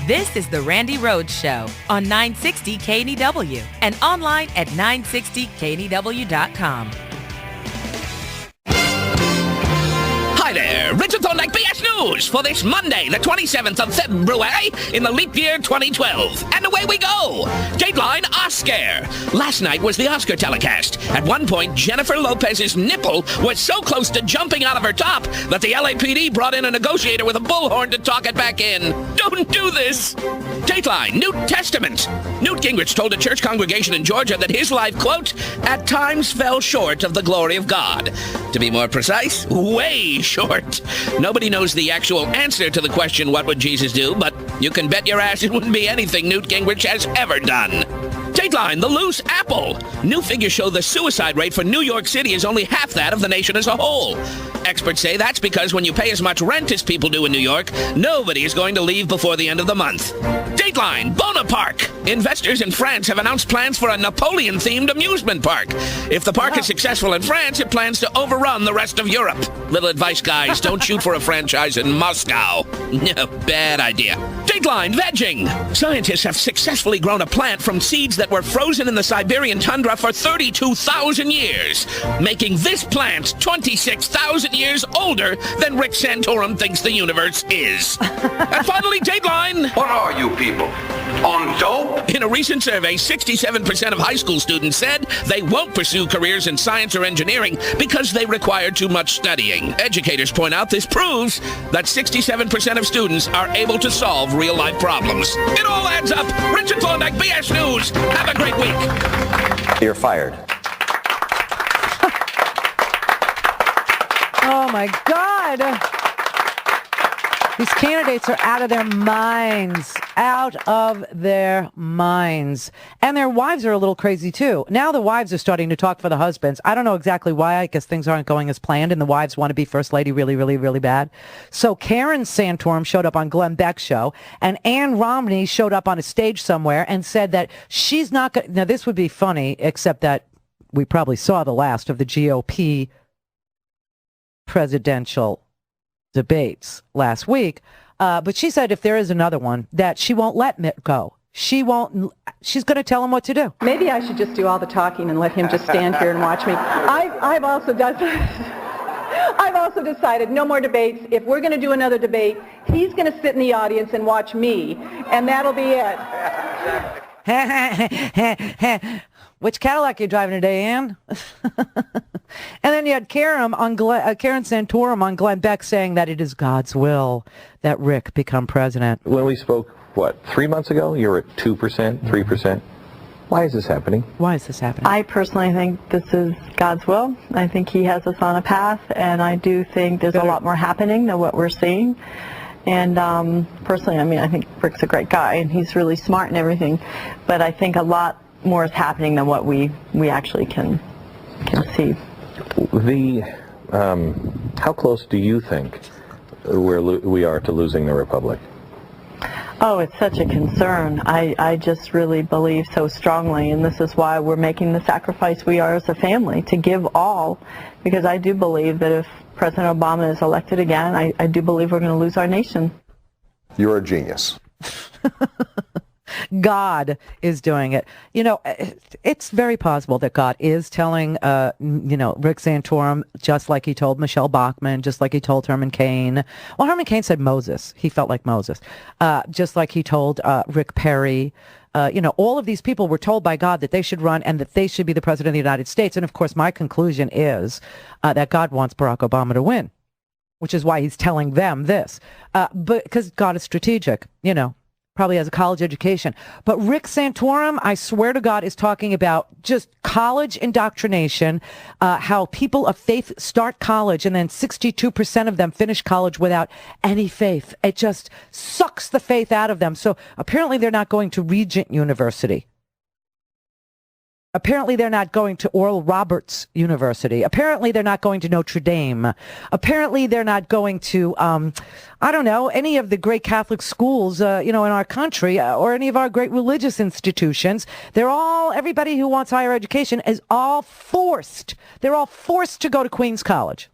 This is the Randi Rhodes Show on 960 KNEW and online at 960KNEW.com. Hi there, Richard Thorndyke, BS News, for this Monday, the 27th of February, in the leap year 2012. And away we go! Dateline Oscar. Last night was the Oscar telecast. At one point, Jennifer Lopez's nipple was so close to jumping out of her top that the LAPD brought in a negotiator with a bullhorn to talk it back in. Don't do this! Dateline, New Testament. Newt Gingrich told a church congregation in Georgia that his life, quote, at times fell short of the glory of God. To be more precise, way short. Nobody knows the actual answer to the question, what would Jesus do? But you can bet your ass it wouldn't be anything Newt Gingrich has ever done. Dateline, the loose apple. New figures show the suicide rate for New York City is only half that of the nation as a whole. Experts say that's because when you pay as much rent as people do in New York, nobody is going to leave before the end of the month. Dateline, Bonaparte. Investors in France have announced plans for a Napoleon-themed amusement park. If the park is successful in France, it plans to overrun the rest of Europe. Little advice, guys, don't shoot for a franchise in Moscow. No, bad idea. Dateline, vegging. Scientists have successfully grown a plant from seeds that were frozen in the Siberian tundra for 32,000 years, making this plant 26,000 years older than Rick Santorum thinks the universe is. And finally, Dateline. What are you people? On dope? In a recent survey, 67% of high school students said they won't pursue careers in science or engineering because they require too much studying. Educators point out this proves that 67% of students are able to solve real-life problems. It all adds up. Richard Thorndyke, BS News. Have a great week. You're fired. Oh, my God. These candidates are out of their minds. Out of their minds. And their wives are a little crazy, too. Now the wives are starting to talk for the husbands. I don't know exactly why. I guess things aren't going as planned, and the wives want to be first lady really, really, really bad. So Karen Santorum showed up on Glenn Beck's show, and Ann Romney showed up on a stage somewhere and said that she's not going to... Now, this would be funny, except that we probably saw the last of the GOP presidential debates last week, but she said if there is another one, that she won't let Mitt go. She's going to tell him what to do. Maybe I should just do all the talking and let him just stand here and watch me. I've also decided no more debates. If we're going to do another debate, he's going to sit in the audience and watch me, and that'll be it. Which Cadillac are you driving today, Ann? And then you had Karen Santorum on Glenn Beck saying that it is God's will that Rick become president. When we spoke, 3 months ago, you were at 2%, 3%. Why is this happening? I personally think this is God's will. I think he has us on a path, and I do think there's a lot more happening than what we're seeing. And personally, I think Rick's a great guy, and he's really smart and everything. But I think a lot more is happening than what we actually can see. How close do you think we are to losing the republic? Oh, it's such a concern. I just really believe so strongly, and this is why we're making the sacrifice we are as a family, to give all, because I do believe that if President Obama is elected again, I do believe we're going to lose our nation. You're a genius. God is doing it. It's very possible that God is telling, Rick Santorum, just like he told Michelle Bachmann, just like he told Herman Cain. Well, Herman Cain said Moses. He felt like Moses. Just like he told Rick Perry. All of these people were told by God that they should run and that they should be the president of the United States. And, of course, my conclusion is that God wants Barack Obama to win, which is why he's telling them this. But because God is strategic, probably has a college education. But Rick Santorum, I swear to God, is talking about just college indoctrination, how people of faith start college and then 62% of them finish college without any faith. It just sucks the faith out of them. So apparently they're not going to Regent University. Apparently they're not going to Oral Roberts University. Apparently they're not going to Notre Dame. Apparently they're not going to, any of the great Catholic schools, in our country or any of our great religious institutions. Everybody who wants higher education is all forced. They're all forced to go to Queens College.